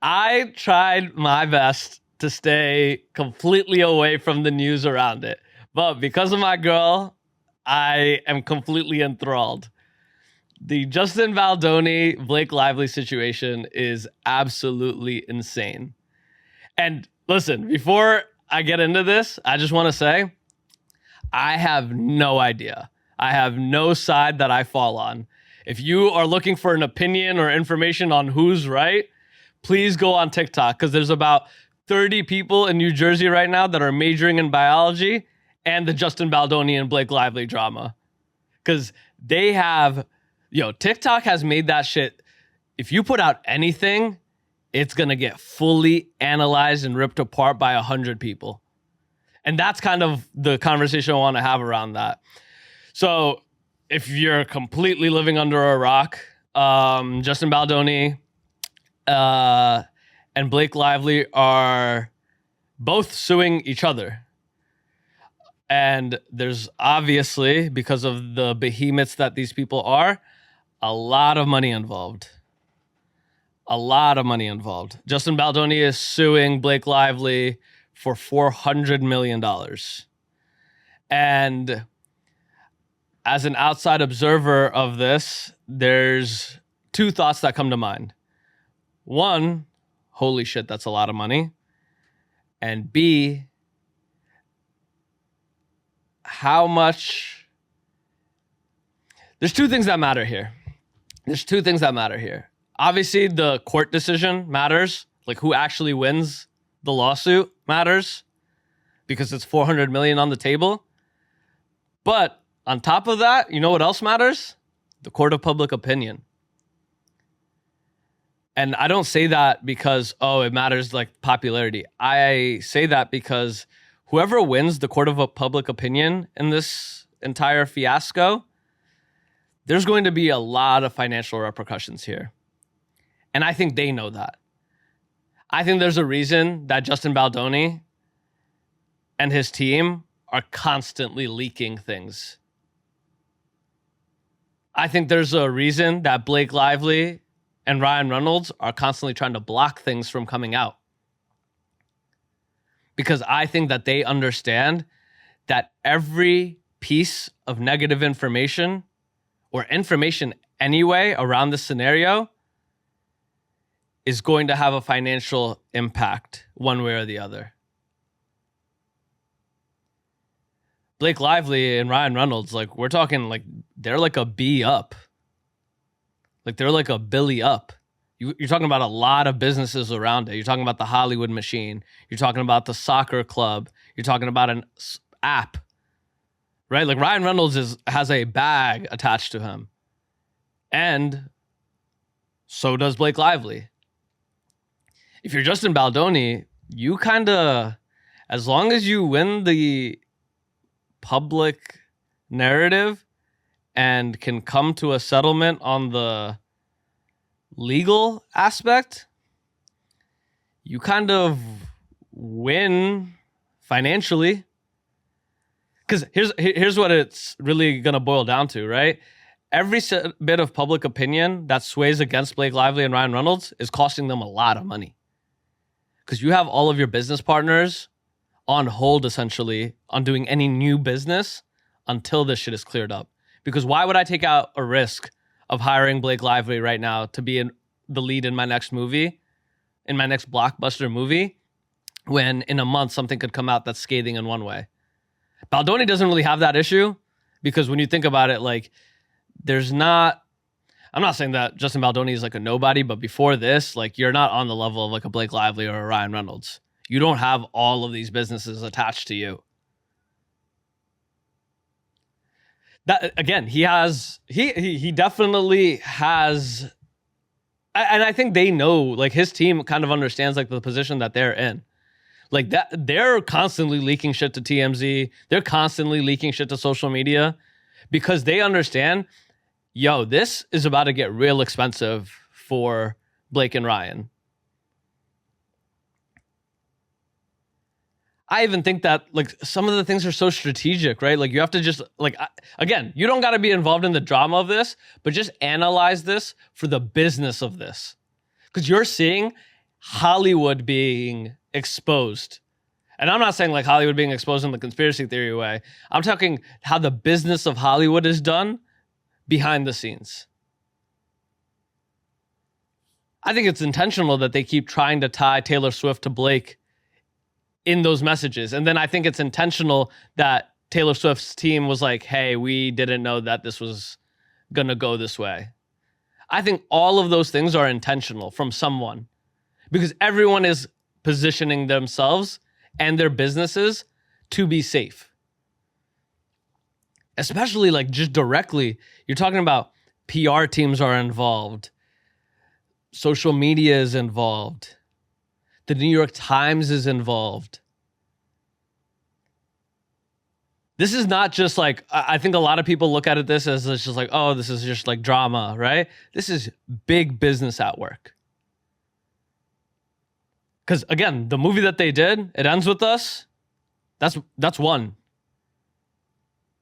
I tried my best to stay completely away from the news around it. But because of my girl, I am completely enthralled. The Justin Baldoni, Blake Lively situation is absolutely insane. And listen, before I get into this, I just want to say I have no idea. I have no side that I fall on. If you are looking for an opinion or information on who's right, please go on TikTok because there's about 30 people in New Jersey right now that are majoring in biology and the Justin Baldoni and Blake Lively drama. Because they have, TikTok has made that shit. If you put out anything, it's going to get fully analyzed and ripped apart by 100 people. And that's kind of the conversation I want to have around that. So if you're completely living under a rock, Justin Baldoni and Blake Lively are both suing each other. And there's obviously, because of the behemoths that these people are, a lot of money involved. A lot of money involved. Justin Baldoni is suing Blake Lively for $400 million. And as an outside observer of this, there's two thoughts that come to mind. One, holy shit, that's a lot of money. And B, how much... There's two things that matter here. Obviously, the court decision matters. Like who actually wins the lawsuit matters because it's $400 million on the table. But on top of that, you know what else matters? The court of public opinion. And I don't say that because, it matters like popularity. I say that because whoever wins the court of public opinion in this entire fiasco, there's going to be a lot of financial repercussions here. And I think they know that. I think there's a reason that Justin Baldoni and his team are constantly leaking things. I think there's a reason that Blake Lively and Ryan Reynolds are constantly trying to block things from coming out. Because I think that they understand that every piece of negative information or information anyway around this scenario is going to have a financial impact one way or the other. Blake Lively and Ryan Reynolds, like we're talking like they're like a B up. Like they're like a Billy up. You're talking about a lot of businesses around it. You're talking about the Hollywood machine. You're talking about the soccer club. You're talking about an app, right? Like Ryan Reynolds has a bag attached to him. And so does Blake Lively. If you're Justin Baldoni, you kind of, as long as you win the public narrative and can come to a settlement on the legal aspect, you kind of win financially. Because here's what it's really going to boil down to, right? Every bit of public opinion that sways against Blake Lively and Ryan Reynolds is costing them a lot of money. Because you have all of your business partners on hold, essentially, on doing any new business until this shit is cleared up. Because why would I take out a risk of hiring Blake Lively right now to be the lead in my next movie, in my next blockbuster movie, when in a month something could come out that's scathing in one way? Baldoni doesn't really have that issue because when you think about it, like, I'm not saying that Justin Baldoni is like a nobody, but before this, like you're not on the level of like a Blake Lively or a Ryan Reynolds. You don't have all of these businesses attached to you. That again, he definitely has, and I think they know, like his team kind of understands like the position that they're in. Like that, they're constantly leaking shit to TMZ. They're constantly leaking shit to social media because they understand, this is about to get real expensive for Blake and Ryan. I even think that like some of the things are so strategic, right? Like you have to just like, again, you don't got to be involved in the drama of this, but just analyze this for the business of this. Because you're seeing Hollywood being exposed. And I'm not saying like Hollywood being exposed in the conspiracy theory way. I'm talking how the business of Hollywood is done behind the scenes. I think it's intentional that they keep trying to tie Taylor Swift to Blake in those messages. And then I think it's intentional that Taylor Swift's team was like, hey, we didn't know that this was going to go this way. I think all of those things are intentional from someone because everyone is positioning themselves and their businesses to be safe. Especially like just directly, you're talking about PR teams are involved. Social media is involved. The New York Times is involved. This is not just like, I think a lot of people look at it this as it's just like, oh, this is just like drama, right? This is big business at work. Because again, the movie that they did, It Ends With Us, that's one.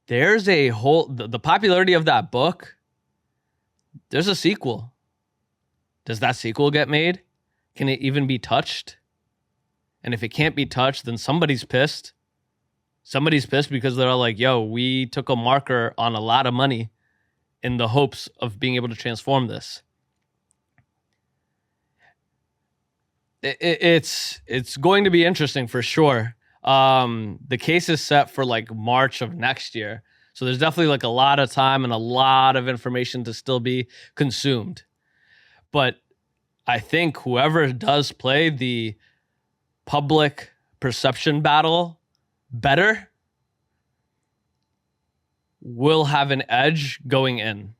There's a whole, the popularity of that book, there's a sequel. Does that sequel get made? Can it even be touched? And if it can't be touched, then somebody's pissed. Somebody's pissed because they're all like, yo, we took a marker on a lot of money in the hopes of being able to transform this. It's going to be interesting for sure. The case is set for like March of next year. So there's definitely like a lot of time and a lot of information to still be consumed. But I think whoever does play the public perception battle better will have an edge going in.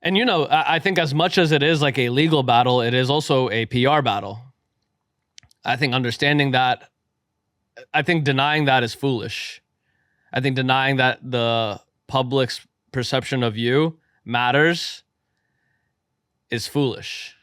And, you know, I think as much as it is like a legal battle, it is also a PR battle. I think understanding that, I think denying that is foolish. I think denying that the public's perception of you matters is foolish.